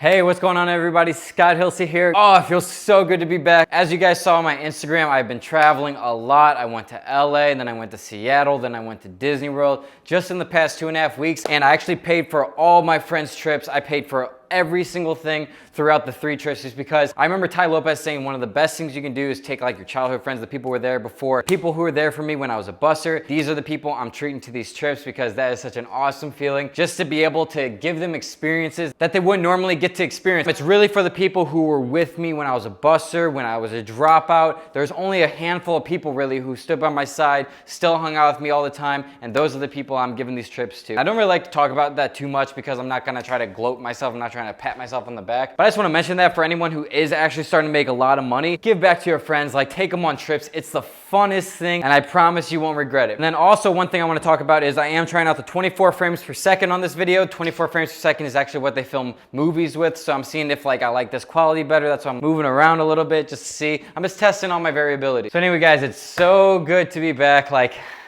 Hey, what's going on everybody? Scott Hilse here. Oh, it feels so good to be back. As you guys saw on my Instagram, I've been traveling a lot. I went to LA, then I went to Seattle, then I went to Disney World just in the past 2.5 weeks. And I actually paid for all my friends' trips. I paid for every single thing throughout the 3 trips just because I remember Ty Lopez saying one of the best things you can do is take like your childhood friends, the people who were there before, people who were there for me when I was a busser. These are the people I'm treating to these trips because that is such an awesome feeling just to be able to give them experiences that they wouldn't normally get to experience. It's really for the people who were with me when I was a busser, when I was a dropout. There's only a handful of people really who stood by my side, still hung out with me all the time, and those are the people I'm giving these trips to. I don't really like to talk about that too much because I'm not gonna try to gloat myself. I'm not trying to pat myself on the back, but I just want to mention that for anyone who is actually starting to make a lot of money, give back to your friends, like take them on trips. It's the funnest thing and I promise you won't regret it. And then also one thing I want to talk about is I am trying out the 24 frames per second on this video. 24 frames per second is actually what they film movies with, so I'm seeing if I like this quality better. That's why I'm moving around a little bit just to see. I'm just testing all my variability. So anyway guys, it's so good to be back.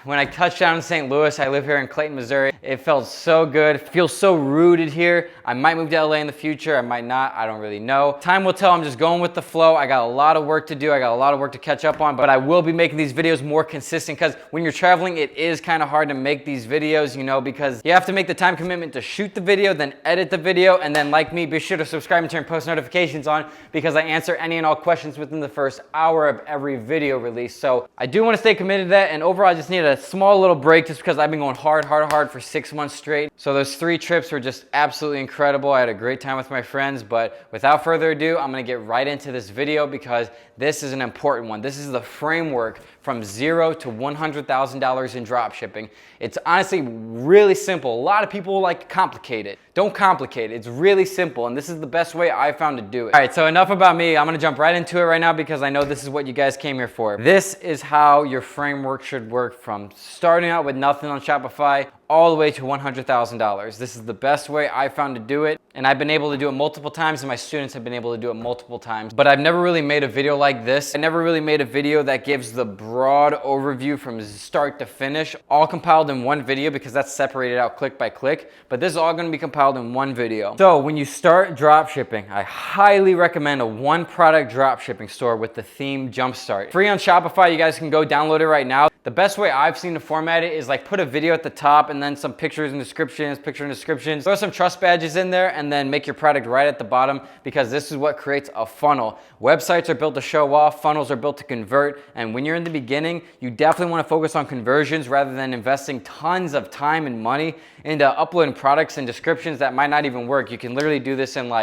When I touched down in St. Louis, I live here in Clayton, Missouri. It felt so good. It feels so rooted here. I might move to LA in the future. I might not. I don't really know. Time will tell. I'm just going with the flow. I got a lot of work to do. I got a lot of work to catch up on, but I will be making these videos more consistent because when you're traveling, it is kind of hard to make these videos, because you have to make the time commitment to shoot the video, then edit the video, and then like me, be sure to subscribe and turn post notifications on because I answer any and all questions within the first hour of every video release. So I do want to stay committed to that, and overall, I just need a small little break just because I've been going hard for 6 months straight. So those 3 trips were just absolutely incredible. I had a great time with my friends, but without further ado, I'm gonna get right into this video because this is an important one. This is the framework from $0 to $100,000 in dropshipping. It's honestly really simple. A lot of people like to complicate it. Don't complicate it. It's really simple, and this is the best way I found to do it. All right, so enough about me. I'm gonna jump right into it right now because I know this is what you guys came here for. This is how your framework should work from starting out with nothing on Shopify all the way to $100,000. This is the best way I found to do it, and I've been able to do it multiple times, and my students have been able to do it multiple times. But I've never really made a video like this. I never really made a video that gives the broad overview from start to finish, all compiled in one video because that's separated out click by click. But this is all gonna be compiled in one video. So when you start dropshipping, I highly recommend a one-product dropshipping store with the theme Jumpstart. Free on Shopify, you guys can go download it right now. The best way I've seen to format it is put a video at the top and then some pictures and descriptions, throw some trust badges in there and then make your product right at the bottom because this is what creates a funnel. Websites are built to show off, funnels are built to convert, and when you're in the beginning, you definitely want to focus on conversions rather than investing tons of time and money into uploading products and descriptions that might not even work. You can literally do this in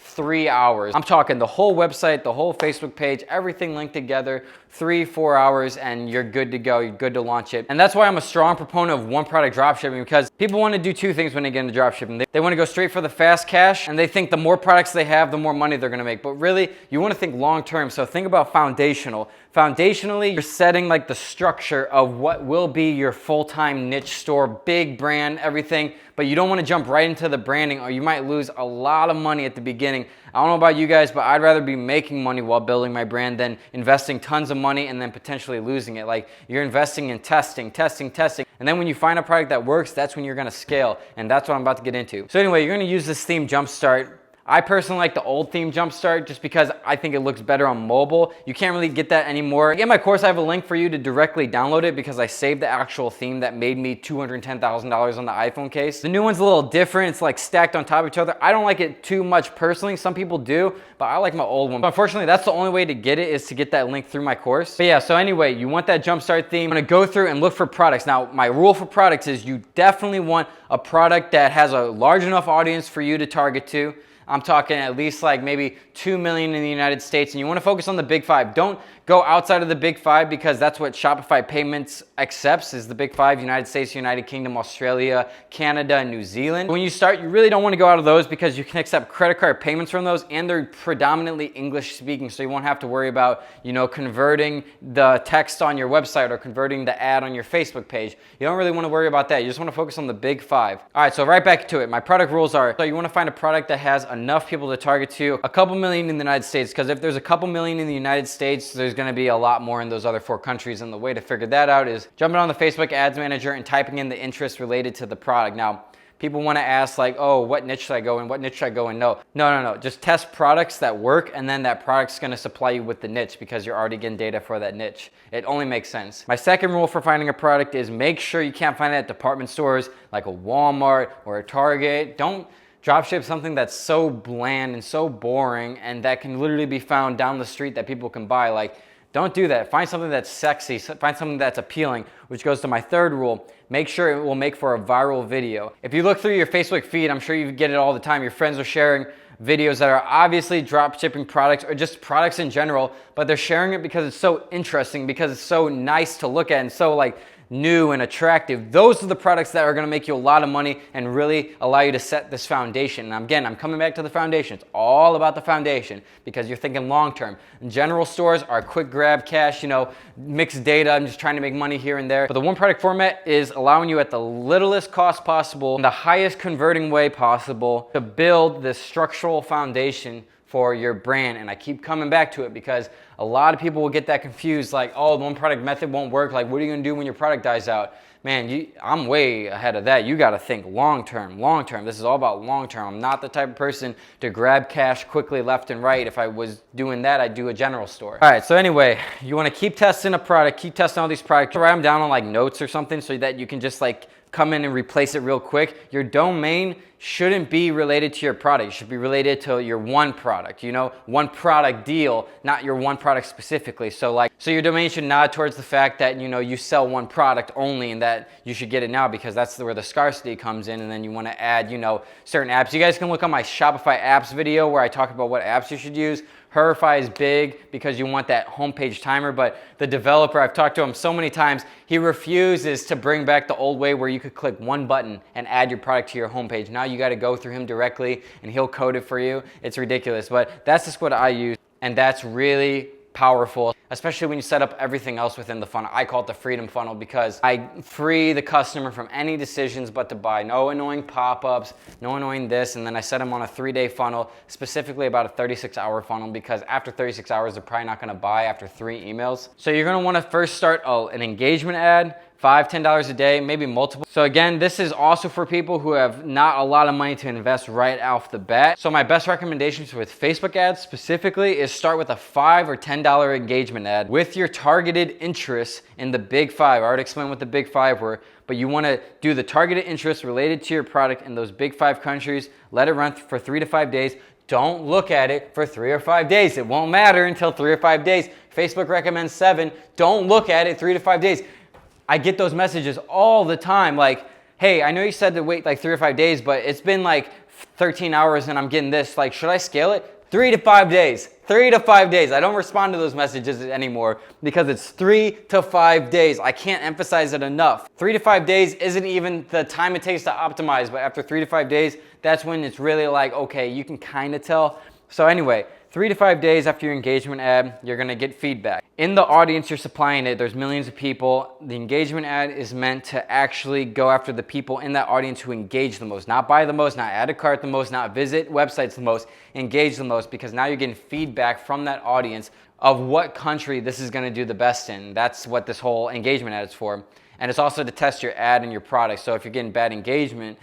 3 hours. I'm talking the whole website, the whole Facebook page, everything linked together, 3-4 hours, and you're good to go. You're good to launch it. And that's why I'm a strong proponent of one-product dropshipping because people want to do 2 things when they get into dropshipping. They want to go straight for the fast cash, and they think the more products they have, the more money they're going to make. But really, you want to think long-term. So think about foundational. Foundationally, you're setting the structure of what will be your full-time niche store, big brand, everything, but you don't want to jump right into the branding or you might lose a lot of money at the beginning. I don't know about you guys, but I'd rather be making money while building my brand than investing tons of money and then potentially losing it. You're investing in testing, and then when you find a product that works, that's when you're gonna scale, and that's what I'm about to get into. So anyway, you're gonna use this theme Jumpstart. I personally like the old theme Jumpstart just because I think it looks better on mobile. You can't really get that anymore. In my course, I have a link for you to directly download it because I saved the actual theme that made me $210,000 on the iPhone case. The new one's a little different. It's stacked on top of each other. I don't like it too much personally. Some people do, but I like my old one. But unfortunately, that's the only way to get it is to get that link through my course. But yeah, so anyway, you want that Jumpstart theme. I'm gonna go through and look for products. Now, my rule for products is you definitely want a product that has a large enough audience for you to target to. I'm talking at least maybe 2 million in the United States, and you want to focus on the big 5. Don't go outside of the big 5 because that's what Shopify Payments accepts is the big 5, United States, United Kingdom, Australia, Canada, and New Zealand. When you start, you really don't want to go out of those because you can accept credit card payments from those and they're predominantly English speaking, so you won't have to worry about, converting the text on your website or converting the ad on your Facebook page. You don't really want to worry about that. You just want to focus on the big 5. All right, so right back to it. My product rules are, so you want to find a product that has enough people to target to, a couple million in the United States, because if there's a couple million in the United States, there's going to be a lot more in those other 4 countries, and the way to figure that out is jumping on the Facebook Ads Manager and typing in the interest related to the product. Now, People want to ask like, oh, what niche should I go in? What niche should I go in? No. Just test products that work, and then that product's going to supply you with the niche because you're already getting data for that niche. It only makes sense. My second rule for finding a product is make sure you can't find it at department stores like a Walmart or a Target. Don't dropship something that's so bland and so boring and that can literally be found down the street that people can buy. Like, don't do that. Find something that's sexy, find something that's appealing, which goes to my third rule. Make sure it will make for a viral video. If you look through your Facebook feed, I'm sure you get it all the time. Your friends are sharing videos that are obviously drop shipping products or just products in general, but they're sharing it because it's so interesting, because it's so nice to look at and so like new and attractive. Those are the products that are gonna make you a lot of money and really allow you to set this foundation. And again, I'm coming back to the foundation. It's all about the foundation because you're thinking long-term. General stores are quick grab cash, mixed data. I'm just trying to make money here and there. But the one product format is allowing you at the littlest cost possible, the highest converting way possible to build this structural foundation for your brand. And I keep coming back to it because a lot of people will get that confused, like, oh, the one product method won't work. Like, what are you gonna do when your product dies out? Man, I'm way ahead of that. You gotta think long-term. This is all about long-term. I'm not the type of person to grab cash quickly left and right. If I was doing that, I'd do a general store. All right, so anyway, you wanna keep testing a product, keep testing all these products, write them down on like notes or something so that you can just like come in and replace it real quick. Your domain shouldn't be related to your product. It should be related to your one product, one product deal, not your one product specifically. So your domain should nod towards the fact that, you sell one product only and that you should get it now because that's where the scarcity comes in. And then you want to add, certain apps. You guys can look on my Shopify apps video where I talk about what apps you should use. Herify is big because you want that homepage timer, but the developer, I've talked to him so many times, he refuses to bring back the old way where you could click one button and add your product to your homepage. Now you got to go through him directly and he'll code it for you. It's ridiculous, but that's just what I use, and that's really powerful, especially when you set up everything else within the funnel. I call it the freedom funnel because I free the customer from any decisions but to buy. No annoying pop-ups, no annoying this, and then I set them on a 3-day funnel, specifically about a 36-hour funnel, because after 36 hours, they're probably not gonna buy after 3 emails. So you're gonna wanna first start an engagement ad, $5, $10 a day, maybe multiple. So again, this is also for people who have not a lot of money to invest right off the bat. So my best recommendations with Facebook ads specifically is start with a $5 or $10 engagement ad with your targeted interests in the big 5. I already explained what the big 5 were, but you wanna do the targeted interests related to your product in those big 5 countries, let it run for 3 to 5 days. Don't look at it for 3 or 5 days. It won't matter until 3 or 5 days. Facebook recommends 7. Don't look at it 3 to 5 days. I get those messages all the time like, hey, I know you said to wait like 3 or 5 days, but it's been like 13 hours and I'm getting this. Like, should I scale it? 3 to 5 days. 3 to 5 days. I don't respond to those messages anymore because it's 3 to 5 days. I can't emphasize it enough. 3 to 5 days isn't even the time it takes to optimize, but after 3 to 5 days, that's when it's really like, okay, you can kind of tell. So anyway, 3 to 5 days after your engagement ad, you're gonna get feedback. In the audience you're supplying it, there's millions of people. The engagement ad is meant to actually go after the people in that audience who engage the most, not buy the most, not add a cart the most, not visit websites the most, engage the most, because now you're getting feedback from that audience of what country this is gonna do the best in. That's what this whole engagement ad is for. And it's also to test your ad and your product. So if you're getting bad engagement,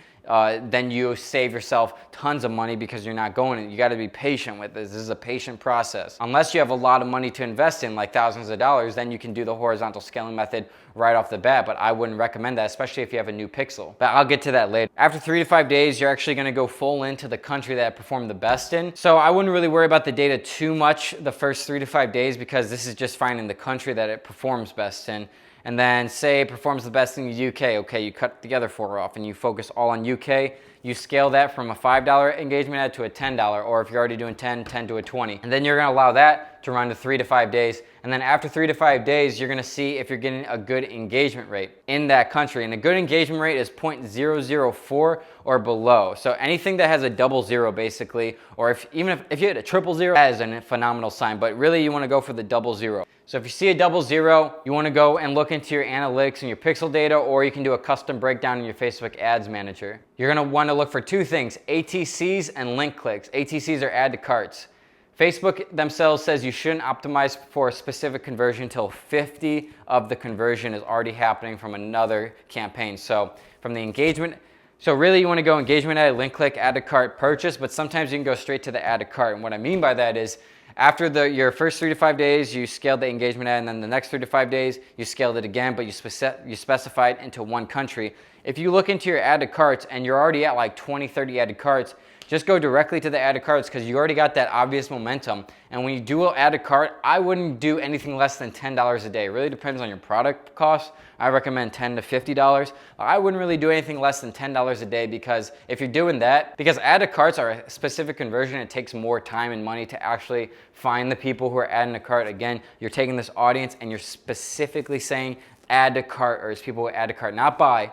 then you save yourself tons of money because you're not going in. You got to be patient with this. This is a patient process. Unless you have a lot of money to invest in, like thousands of dollars, then you can do the horizontal scaling method right off the bat, but I wouldn't recommend that, especially if you have a new pixel. But I'll get to that later. After 3 to 5 days, you're actually gonna go full into the country that performed the best in. So I wouldn't really worry about the data too much the first 3 to 5 days because this is just finding the country that it performs best in. And then say it performs the best in the UK, okay, you cut the other 4 off and you focus all on UK, you scale that from a $5 engagement ad to a $10, or if you're already doing 10 to a 20. And then you're gonna allow that to run to 3 to 5 days. And then after 3 to 5 days, you're gonna see if you're getting a good engagement rate in that country. And a good engagement rate is 0.004 or below. So anything that has a 00 basically, or even if you hit a 000, that is a phenomenal sign, but really you wanna go for the 00. So if you see a 00, you wanna go and look into your analytics and your pixel data, or you can do a custom breakdown in your Facebook Ads Manager. You're gonna wanna look for 2 things, ATCs and link clicks. ATCs are add to carts. Facebook themselves says you shouldn't optimize for a specific conversion until 50 of the conversion is already happening from another campaign. So from the engagement So really you want to go engagement ad, link click, add to cart, purchase, but sometimes you can go straight to the add to cart. And what I mean by that is after your first 3 to 5 days, you scaled the engagement ad, and then the next 3 to 5 days, you scaled it again, but you specified into one country. If you look into your add to carts and you're already at like 20, 30 added carts, just go directly to the add to carts because you already got that obvious momentum. And when you do add to cart, I wouldn't do anything less than $10 a day. It really depends on your product cost. I recommend $10 to $50. I wouldn't really do anything less than $10 a day because if you're doing that, because add to carts are a specific conversion, it takes more time and money to actually find the people who are adding a cart. Again, you're taking this audience and you're specifically saying add to cart, or it's people who add to cart, not buy.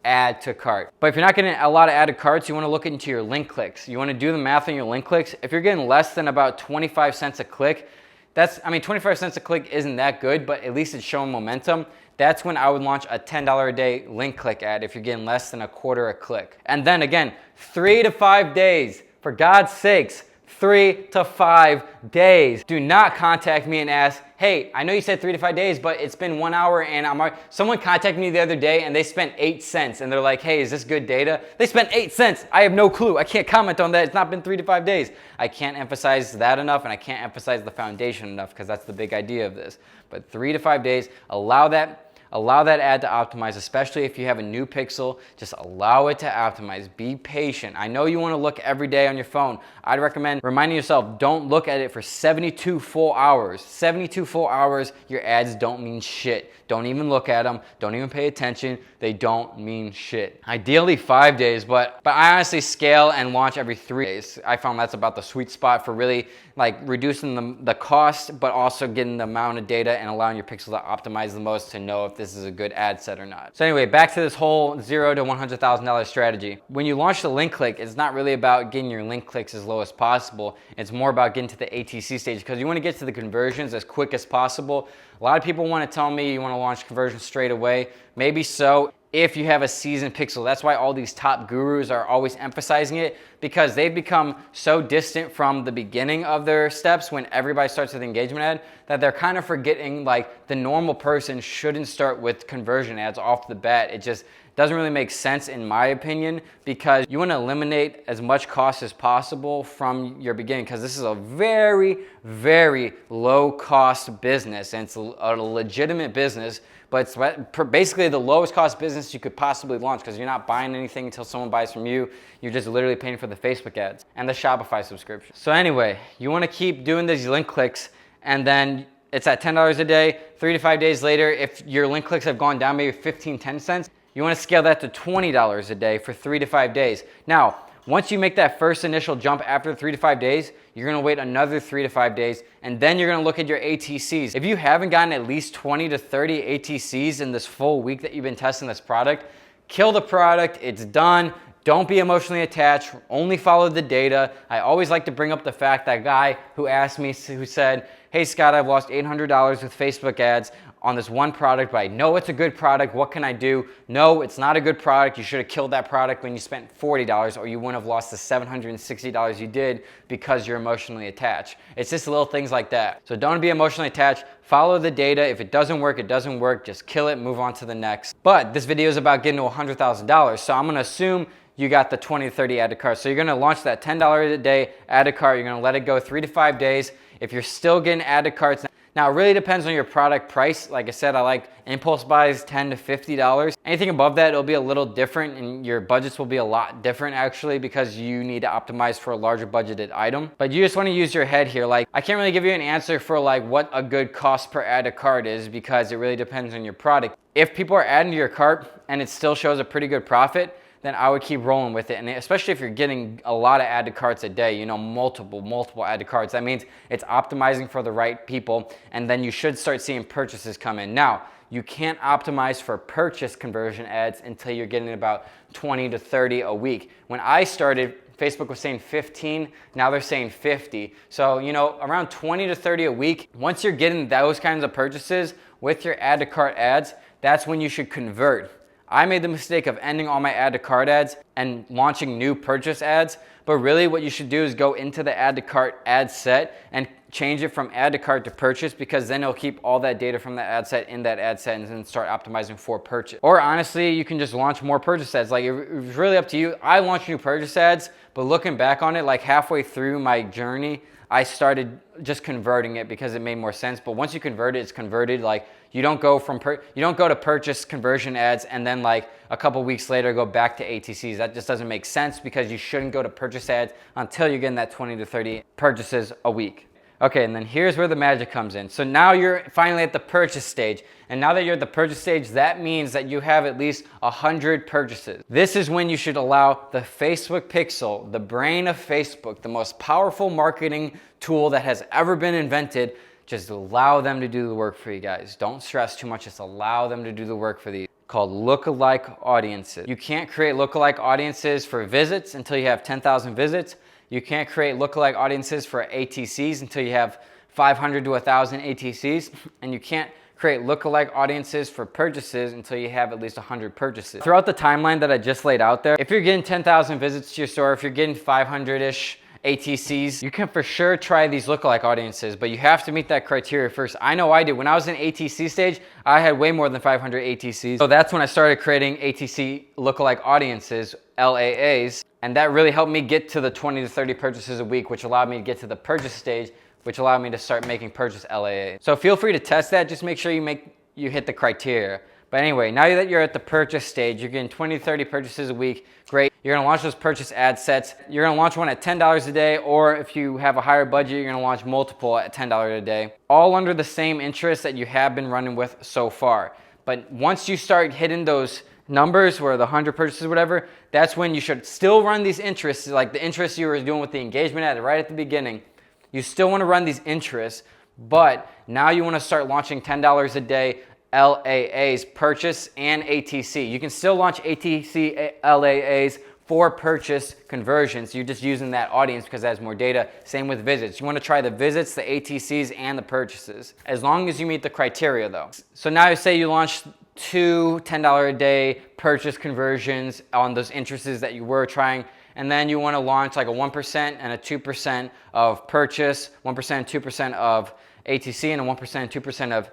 Add to cart. But if you're not getting a lot of added carts, you want to look into your link clicks. You want to do the math on your link clicks. If you're getting less than about 25 cents a click, 25 cents a click isn't that good, but at least it's showing momentum. That's when I would launch a $10 a day link click ad if you're getting less than a quarter a click. And then again, 3 to 5 days, for God's sakes, 3 to 5 days. Do not contact me and ask, hey, I know you said 3 to 5 days, but it's been 1 hour and someone contacted me the other day and they spent 8 cents and they're like, hey, is this good data? They spent 8 cents. I have no clue. I can't comment on that. It's not been 3 to 5 days. I can't emphasize that enough, and I can't emphasize the foundation enough because that's the big idea of this. But 3 to 5 days, allow that ad to optimize, especially if you have a new pixel. Just allow it to optimize. Be patient. I know you want to look every day on your phone. I'd recommend reminding yourself, don't look at it for 72 full hours. 72 full hours, your ads don't mean shit. Don't even look at them. Don't even pay attention. They don't mean shit. Ideally 5 days, but I honestly scale and launch every 3 days. I found that's about the sweet spot for really like reducing the cost, but also getting the amount of data and allowing your pixel to optimize the most to know if this is a good ad set or not. So anyway, back to this whole $0 to $100,000 strategy. When you launch the link click, it's not really about getting your link clicks as low as possible. It's more about getting to the ATC stage because you want to get to the conversions as quick as possible. A lot of people want to tell me you want to launch conversions straight away. Maybe so if you have a seasoned pixel. That's why all these top gurus are always emphasizing it, because they've become so distant from the beginning of their steps when everybody starts with engagement ad that they're kind of forgetting like the normal person shouldn't start with conversion ads off the bat. It just doesn't really make sense in my opinion, because you want to eliminate as much cost as possible from your beginning, because this is a very, very low cost business and it's a legitimate business. But it's basically the lowest cost business you could possibly launch because you're not buying anything until someone buys from you. You're just literally paying for the Facebook ads and the Shopify subscription. So anyway, you want to keep doing these link clicks, and then it's at $10 a day. 3 to 5 days later, if your link clicks have gone down maybe 15, 10 cents, you want to scale that to $20 a day for 3 to 5 days. Now, once you make that first initial jump after 3 to 5 days, you're gonna wait another 3 to 5 days, and then you're gonna look at your ATCs. If you haven't gotten at least 20 to 30 ATCs in this full week that you've been testing this product, kill the product, it's done. Don't be emotionally attached, only follow the data. I always like to bring up the fact that guy who asked me, who said, hey Scott, I've lost $800 with Facebook ads on this one product, but I know it's a good product. What can I do? No, it's not a good product. You should have killed that product when you spent $40, or you wouldn't have lost the $760 you did because you're emotionally attached. It's just little things like that. So don't be emotionally attached. Follow the data. If it doesn't work, it doesn't work. Just kill it, move on to the next. But this video is about getting to $100,000. So I'm gonna assume you got the 20 to 30 add to cart. So you're gonna launch that $10 a day add to cart. You're gonna let it go 3 to 5 days. If you're still getting add to carts, now it really depends on your product price. Like I said, I like impulse buys $10 to $50. Anything above that, it'll be a little different, and your budgets will be a lot different actually, because you need to optimize for a larger budgeted item. But you just wanna use your head here. Like, I can't really give you an answer for like what a good cost per add to cart is, because it really depends on your product. If people are adding to your cart and it still shows a pretty good profit, then I would keep rolling with it. And especially if you're getting a lot of add to carts a day, you know, multiple add to carts, that means it's optimizing for the right people, and then you should start seeing purchases come in. Now, you can't optimize for purchase conversion ads until you're getting about 20 to 30 a week. When I started, Facebook was saying 15, now they're saying 50. So, you know, around 20 to 30 a week. Once you're getting those kinds of purchases with your add to cart ads, that's when you should convert. I made the mistake of ending all my add to cart ads and launching new purchase ads. But really what you should do is go into the add to cart ad set and change it from add to cart to purchase, because then it'll keep all that data from the ad set in that ad set and then start optimizing for purchase. Or honestly, you can just launch more purchase ads. Like, it's really up to you. I launched new purchase ads, but looking back on it, like halfway through my journey, I started just converting it because it made more sense. But once you convert it, it's converted. Like, you don't go to purchase conversion ads and then like a couple weeks later go back to ATCs. That just doesn't make sense, because you shouldn't go to purchase ads until you're getting that 20 to 30 purchases a week. Okay, and then here's where the magic comes in. So now you're finally at the purchase stage. And now that you're at the purchase stage, that means that you have at least 100 purchases. This is when you should allow the Facebook Pixel, the brain of Facebook, the most powerful marketing tool that has ever been invented, just allow them to do the work for you guys. Don't stress too much, just allow them to do the work for you. Called lookalike audiences. You can't create lookalike audiences for visits until you have 10,000 visits. You can't create lookalike audiences for ATCs until you have 500 to 1,000 ATCs. And you can't create lookalike audiences for purchases until you have at least 100 purchases. Throughout the timeline that I just laid out there, if you're getting 10,000 visits to your store, if you're getting 500-ish ATCs, you can for sure try these lookalike audiences, but you have to meet that criteria first. I know I did. When I was in ATC stage, I had way more than 500 ATCs. So that's when I started creating ATC lookalike audiences, LAAs, and that really helped me get to the 20 to 30 purchases a week, which allowed me to get to the purchase stage, which allowed me to start making purchase LAAs. So feel free to test that. Just make sure you hit the criteria. But anyway, now that you're at the purchase stage, you're getting 20 to 30 purchases a week, great. You're gonna launch those purchase ad sets. You're gonna launch one at $10 a day, or if you have a higher budget, you're gonna launch multiple at $10 a day, all under the same interest that you have been running with so far. But once you start hitting those numbers where the 100 purchases, whatever, that's when you should still run these interests, like the interests you were doing with the engagement ad right at the beginning. You still wanna run these interests, but now you wanna start launching $10 a day LAAs, purchase and ATC. You can still launch ATC LAAs for purchase conversions. You're just using that audience because it has more data. Same with visits. You want to try the visits, the ATCs, and the purchases, as long as you meet the criteria though. So now you say you launched two $10 a day purchase conversions on those interests that you were trying, and then you want to launch like a 1% and a 2% of purchase, 1% and 2% of ATC, and a 1% and 2% of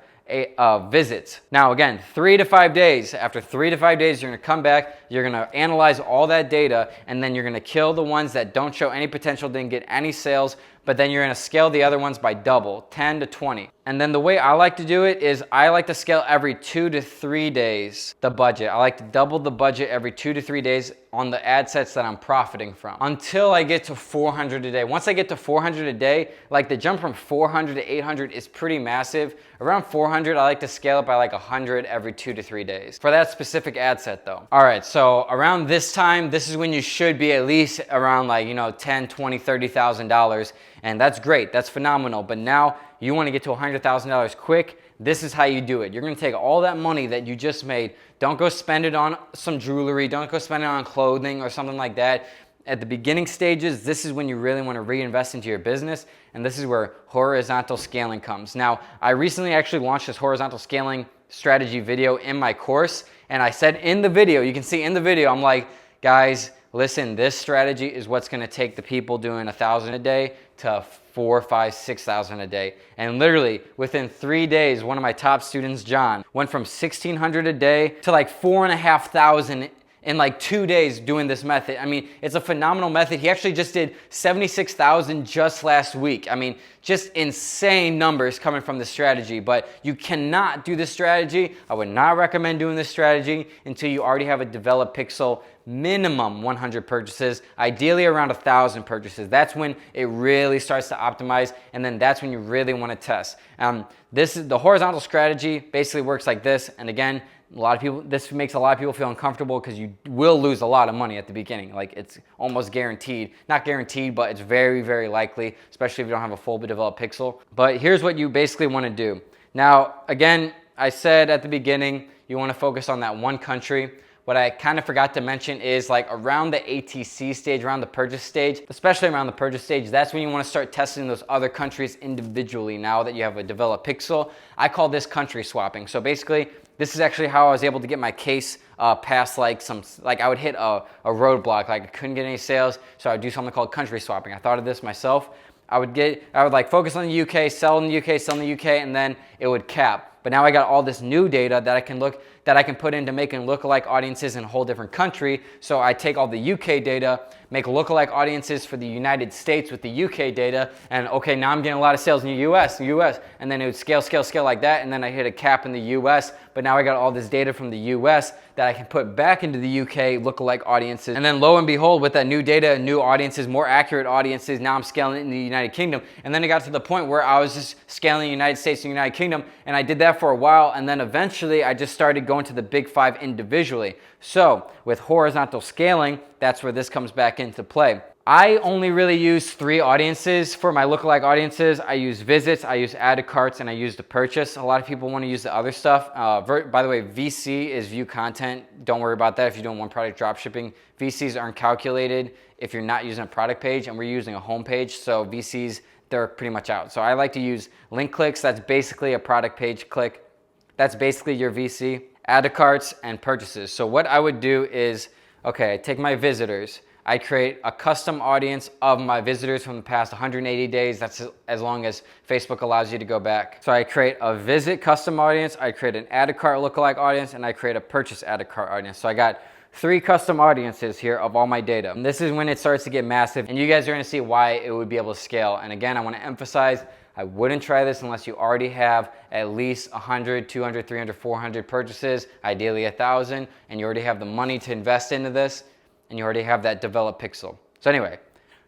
visits. Now again, 3 to 5 days. After 3 to 5 days, you're gonna come back, you're gonna analyze all that data, and then you're gonna kill the ones that don't show any potential, didn't get any sales, but then you're gonna scale the other ones by double, 10 to 20. And then the way I like to do it is I like to scale every 2 to 3 days the budget. I like to double the budget every 2 to 3 days on the ad sets that I'm profiting from until I get to 400 a day. Once I get to 400 a day, like the jump from 400 to 800 is pretty massive. Around 400, I like to scale up by like 100 every 2 to 3 days for that specific ad set though. All right, so around this time, this is when you should be at least around like, you know, 10, 20, $30,000. And that's great, that's phenomenal. But now you want to get to $100,000 quick. This is how you do it. You're going to take all that money that you just made. Don't go spend it on some jewelry. Don't go spend it on clothing or something like that. At the beginning stages, this is when you really want to reinvest into your business. And this is where horizontal scaling comes. Now, I recently actually launched this horizontal scaling strategy video in my course. And I said in the video, you can see in the video, I'm like, guys, listen, this strategy is what's going to take the people doing 1,000 a day to 4, 5, 6,000 a day. And literally within 3 days, one of my top students, John, went from 1,600 a day to like 4,500 in like 2 days doing this method. I mean, it's a phenomenal method. He actually just did 76,000 just last week. I mean, just insane numbers coming from this strategy, but you cannot do this strategy. I would not recommend doing this strategy until you already have a developed pixel, minimum 100 purchases, ideally around 1,000 purchases. That's when it really starts to optimize, and then that's when you really want to test. The horizontal strategy basically works like this, and again, this makes a lot of people feel uncomfortable because you will lose a lot of money at the beginning. Like, it's almost guaranteed. Not guaranteed, but it's very, very likely, especially if you don't have a full developed pixel. But here's what you basically want to do. Now, again, I said at the beginning, you want to focus on that one country. What I kind of forgot to mention is like around the ATC stage, around the purchase stage, especially around the purchase stage, that's when you want to start testing those other countries individually now that you have a developed pixel. I call this country swapping. So basically, This is actually how I was able to get my case past like I would hit a roadblock, like I couldn't get any sales, so I would do something called country swapping. I thought of this myself. I would like focus on the UK, sell in the UK, sell in the UK, and then it would cap. But now I got all this new data that I can put into making lookalike audiences in a whole different country. So I take all the UK data, make lookalike audiences for the United States with the UK data, and okay, now I'm getting a lot of sales in the US, and then it would scale like that, and then I hit a cap in the US, but now I got all this data from the US that I can put back into the UK lookalike audiences. And then lo and behold, with that new data, new audiences, more accurate audiences, now I'm scaling it in the United Kingdom. And then it got to the point where I was just scaling the United States and the United Kingdom, and I did that for a while, and then eventually I just started going to the big 5 individually. So with horizontal scaling, that's where this comes back into play. I only really use 3 audiences for my lookalike audiences. I use visits, I use add to carts, and I use the purchase. A lot of people want to use the other stuff. By the way, VC is view content. Don't worry about that if you're doing one product dropshipping. VCs aren't calculated if you're not using a product page, and we're using a home page. So VCs, they're pretty much out. So I like to use link clicks. That's basically a product page click. That's basically your VC. Add to carts and purchases. So what I would do is, okay, I take my visitors. I create a custom audience of my visitors from the past 180 days. That's as long as Facebook allows you to go back. So I create a visit custom audience, I create an add to cart lookalike audience, and I create a purchase add to cart audience. So I got 3 custom audiences here of all my data. And this is when it starts to get massive, and you guys are gonna see why it would be able to scale. And again, I wanna emphasize, I wouldn't try this unless you already have at least 100, 200, 300, 400 purchases, ideally 1,000, and you already have the money to invest into this, and you already have that developed pixel. So anyway,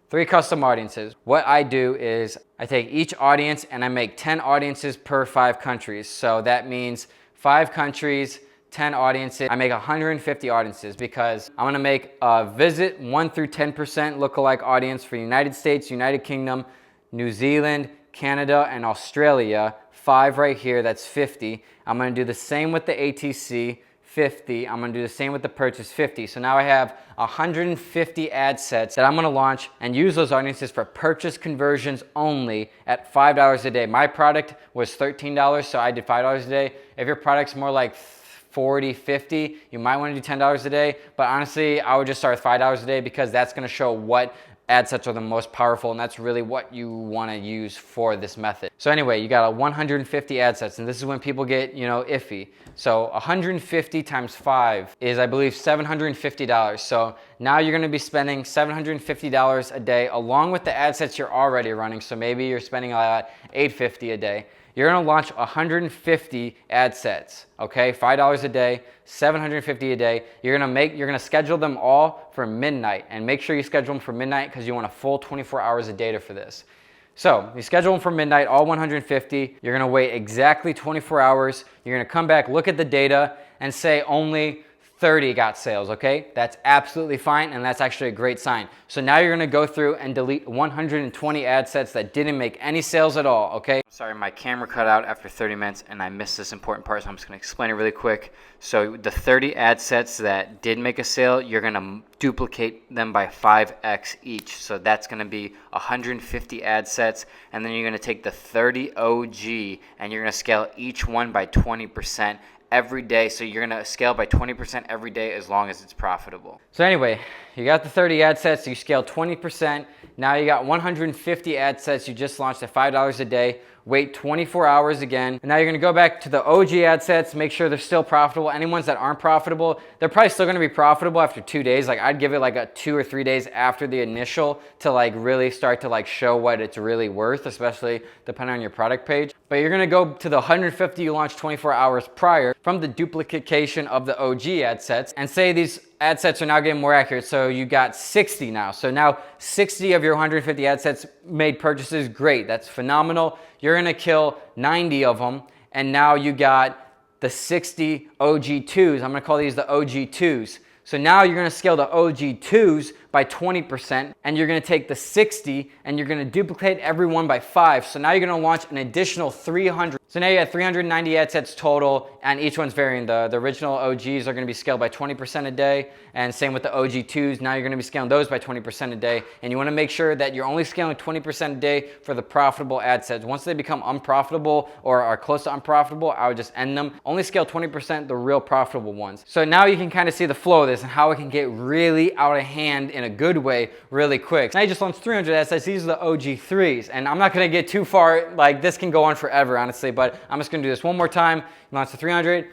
3 custom audiences. What I do is I take each audience and I make 10 audiences per 5 countries. So that means 5 countries, 10 audiences. I make 150 audiences because I'm gonna make a visit 1 through 10% lookalike audience for United States, United Kingdom, New Zealand, Canada, and Australia. 5 right here, that's 50. I'm gonna do the same with the ATC, 50. I'm gonna do the same with the purchase, 50. So now I have 150 ad sets that I'm gonna launch and use those audiences for purchase conversions only at $5 a day. My product was $13, so I did $5 a day. If your product's more like 40, 50, you might wanna do $10 a day, but honestly, I would just start with $5 a day because that's gonna show what ad sets are the most powerful, and that's really what you want to use for this method. So anyway, you got 150 ad sets, and this is when people get, iffy. So 150 times 5 is, I believe, $750. So now you're going to be spending $750 a day along with the ad sets you're already running. So maybe you're spending about $850 a day. You're gonna launch 150 ad sets, okay? $5 a day, $750 a day. You're gonna schedule them all for midnight, and make sure you schedule them for midnight because you want a full 24 hours of data for this. So you schedule them for midnight, all 150. You're gonna wait exactly 24 hours. You're gonna come back, look at the data, and say only 30 got sales, okay? That's absolutely fine, and that's actually a great sign. So now you're gonna go through and delete 120 ad sets that didn't make any sales at all, okay? Sorry, my camera cut out after 30 minutes and I missed this important part, so I'm just gonna explain it really quick. So the 30 ad sets that did make a sale, you're gonna duplicate them by 5x each. So that's gonna be 150 ad sets, and then you're gonna take the 30 OG and you're gonna scale each one by 20%. Every day, so you're gonna scale by 20% every day as long as it's profitable. So anyway, you got the 30 ad sets, you scale 20%. Now you got 150 ad sets you just launched at $5 a day. Wait 24 hours again. And now you're gonna go back to the OG ad sets, make sure they're still profitable. Any ones that aren't profitable, they're probably still gonna be profitable after 2 days. Like I'd give it like a 2 or 3 days after the initial to like really start to like show what it's really worth, especially depending on your product page. But you're gonna go to the 150 you launched 24 hours prior from the duplication of the OG ad sets, and say these ad sets are now getting more accurate. So you got 60 now. So now 60 of your 150 ad sets made purchases. Great, that's phenomenal. You're gonna kill 90 of them, and now you got the 60 OG2s. I'm gonna call these the OG2s. So now you're gonna scale the OG2s by 20%, and you're gonna take the 60 and you're gonna duplicate everyone by 5. So now you're gonna launch an additional 300. So now you have 390 ad sets total, and each one's varying. The original OGs are gonna be scaled by 20% a day, and same with the OG2s. Now you're gonna be scaling those by 20% a day, and you wanna make sure that you're only scaling 20% a day for the profitable ad sets. Once they become unprofitable or are close to unprofitable, I would just end them. Only scale 20% the real profitable ones. So now you can kind of see the flow of this and how it can get really out of hand in a good way really quick. Now you just launched 300 ad sets. These are the OG3s, and I'm not gonna get too far. Like, this can go on forever, honestly, but I'm just gonna do this one more time. You launch the 300.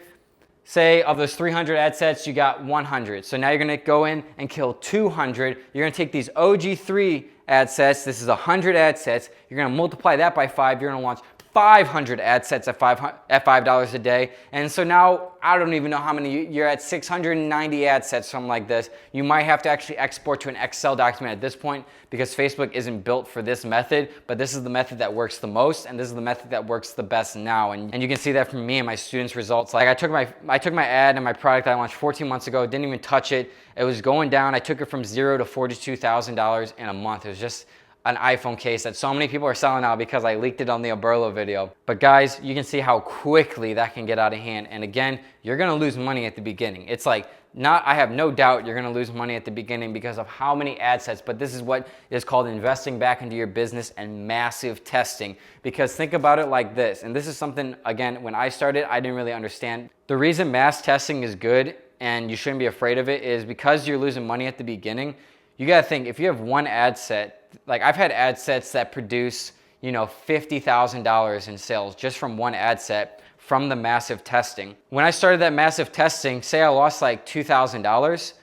Say of those 300 ad sets, you got 100. So now you're gonna go in and kill 200. You're gonna take these OG3 ad sets. This is 100 ad sets. You're gonna multiply that by 5. You're gonna launch 500 ad sets at $5 a day. And so now, I don't even know how many, you're at 690 ad sets, something like this. You might have to actually export to an Excel document at this point because Facebook isn't built for this method, but this is the method that works the most, and this is the method that works the best now. And you can see that from me and my students' results. Like, I took my ad and my product I launched 14 months ago, didn't even touch it. It was going down. I took it from $0 to $42,000 in a month. It was just an iPhone case that so many people are selling now because I leaked it on the umbrella video. But guys, you can see how quickly that can get out of hand. And again, you're gonna lose money at the beginning. It's like, I have no doubt you're gonna lose money at the beginning because of how many ad sets, but this is what is called investing back into your business and massive testing. Because think about it like this, and this is something, again, when I started, I didn't really understand. The reason mass testing is good and you shouldn't be afraid of it is because you're losing money at the beginning. You gotta think, if you have one ad set, like I've had ad sets that produce, you know, $50,000 in sales just from one ad set from the massive testing. When I started that massive testing, say I lost like $2,000,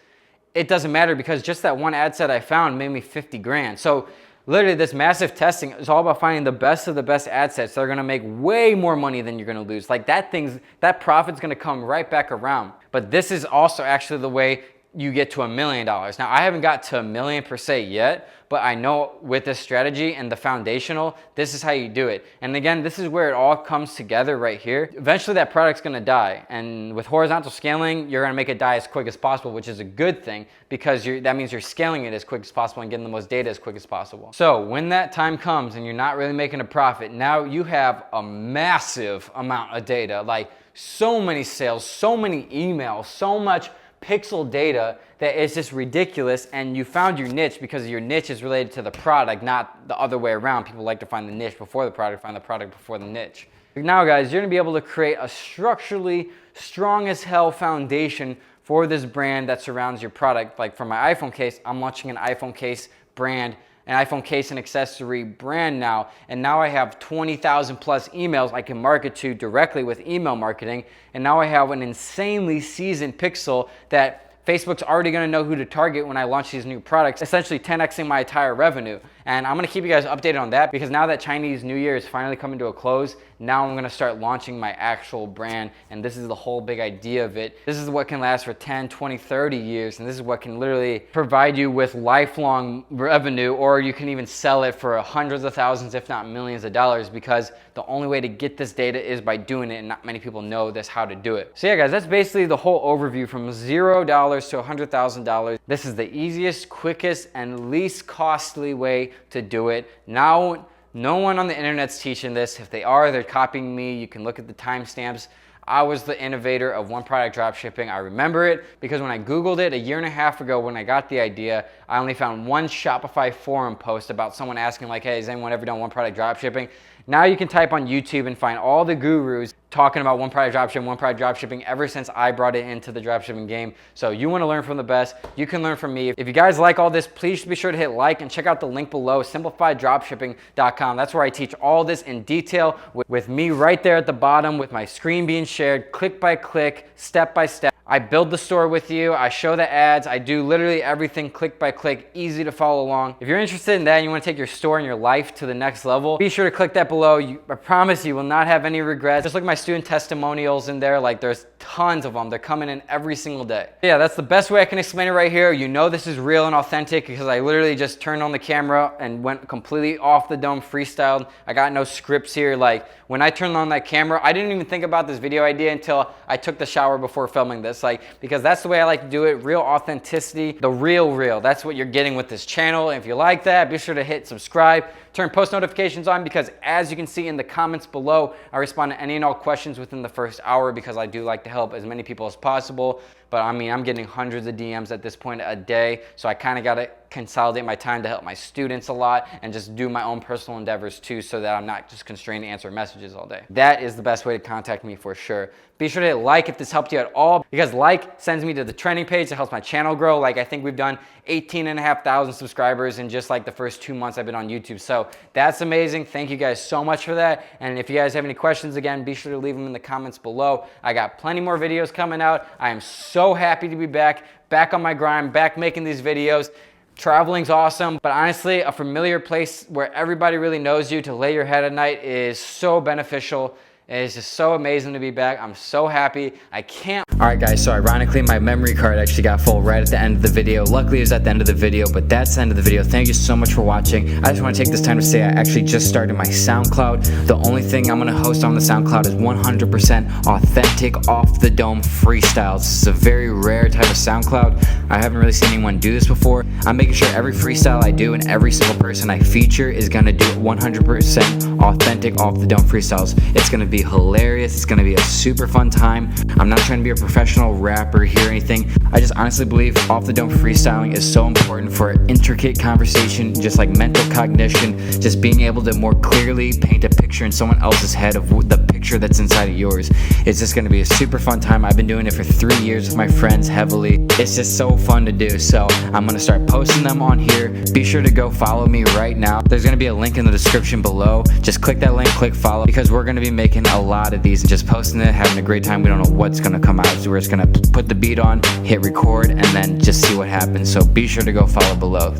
it doesn't matter because just that one ad set I found made me 50 grand. So literally this massive testing is all about finding the best of the best ad sets that are gonna make way more money than you're gonna lose. Like that profit's gonna come right back around. But this is also actually the way you get to $1 million. Now, I haven't got to 1 million per se yet, but I know with this strategy and the foundational, this is how you do it. And again, this is where it all comes together right here. Eventually that product's gonna die. And with horizontal scaling, you're gonna make it die as quick as possible, which is a good thing because that means you're scaling it as quick as possible and getting the most data as quick as possible. So when that time comes and you're not really making a profit, now you have a massive amount of data, like so many sales, so many emails, so much pixel data that is just ridiculous, and you found your niche because your niche is related to the product, not the other way around. People like to find the niche before the product, find the product before the niche. Now guys, you're gonna be able to create a structurally strong as hell foundation for this brand that surrounds your product. Like for my iPhone case, I'm launching an iPhone case brand, an iPhone case and accessory brand now, and now I have 20,000 plus emails I can market to directly with email marketing, and now I have an insanely seasoned pixel that Facebook's already gonna know who to target when I launch these new products, essentially 10xing my entire revenue. And I'm gonna keep you guys updated on that because now that Chinese New Year is finally coming to a close, now I'm gonna start launching my actual brand, and this is the whole big idea of it. This is what can last for 10, 20, 30 years, and this is what can literally provide you with lifelong revenue, or you can even sell it for hundreds of thousands, if not millions of dollars, because the only way to get this data is by doing it, and not many people know this, how to do it. So yeah guys, that's basically the whole overview from $0 to $100,000. This is the easiest, quickest, and least costly way to do it. Now, no one on the internet's teaching this. If they are, they're copying me. You can look at the timestamps. I was the innovator of one product dropshipping. I remember it because when I Googled it a year and a half ago when I got the idea, I only found one Shopify forum post about someone asking like, hey, has anyone ever done one product dropshipping? Now you can type on YouTube and find all the gurus talking about one product dropshipping ever since I brought it into the dropshipping game. So you want to learn from the best, you can learn from me. If you guys like all this, please be sure to hit like and check out the link below, simplifiedropshipping.com. That's where I teach all this in detail with me right there at the bottom with my screen being shared, click by click, step by step. I build the store with you, I show the ads, I do literally everything click by click, easy to follow along. If you're interested in that and you want to take your store and your life to the next level, be sure to click that below. I promise you will not have any regrets. Just look at my student testimonials in there, like there's tons of them. They're coming in every single day. Yeah, that's the best way I can explain it right here. You know this is real and authentic because I literally just turned on the camera and went completely off the dome, freestyled. I got no scripts here. Like when I turned on that camera, I didn't even think about this video idea until I took the shower before filming this. Like, because that's the way I like to do it, real authenticity, the real. That's what you're getting with this channel. And if you like that, be sure to hit subscribe, Turn post notifications on because as you can see in the comments below, I respond to any and all questions within the first hour because I do like to help as many people as possible. But I mean, I'm getting hundreds of DMs at this point a day, so I kind of got to consolidate my time to help my students a lot and just do my own personal endeavors too, so that I'm not just constrained to answer messages all day. That is the best way to contact me for sure. Be sure to hit like if this helped you at all, because like sends me to the trending page. It helps my channel grow. Like I think we've done 18,500 subscribers in just like the first 2 months I've been on YouTube. So that's amazing. Thank you guys so much for that. And if you guys have any questions, again, be sure to leave them in the comments below. I got plenty more videos coming out. I am so happy to be back on my grind, back making these videos. Traveling's awesome, but honestly, a familiar place where everybody really knows you to lay your head at night is so beneficial. It's just so amazing to be back. I'm so happy. I can't. All right, guys, so ironically, my memory card actually got full right at the end of the video. Luckily, it was at the end of the video, but that's the end of the video. Thank you so much for watching. I just want to take this time to say I actually just started my SoundCloud. The only thing I'm going to host on the SoundCloud is 100% authentic, off-the-dome freestyles. This is a very rare type of SoundCloud. I haven't really seen anyone do this before. I'm making sure every freestyle I do and every single person I feature is going to do 100% authentic, off-the-dome freestyles. It's going to be hilarious. It's going to be a super fun time. I'm not trying to be a professional rapper here or anything. I just honestly believe off the dome freestyling is so important for intricate conversation, just like mental cognition, just being able to more clearly paint a picture in someone else's head of the picture that's inside of yours. It's just going to be a super fun time. I've been doing it for 3 years with my friends heavily. It's just so fun to do. So I'm going to start posting them on here. Be sure to go follow me right now. There's going to be a link in the description below. Just click that link, click follow, because we're going to be making a lot of these and just posting it, having a great time. We don't know what's going to come out, so we're just going to put the beat on, hit record, and then just see what happens. So be sure to go follow below.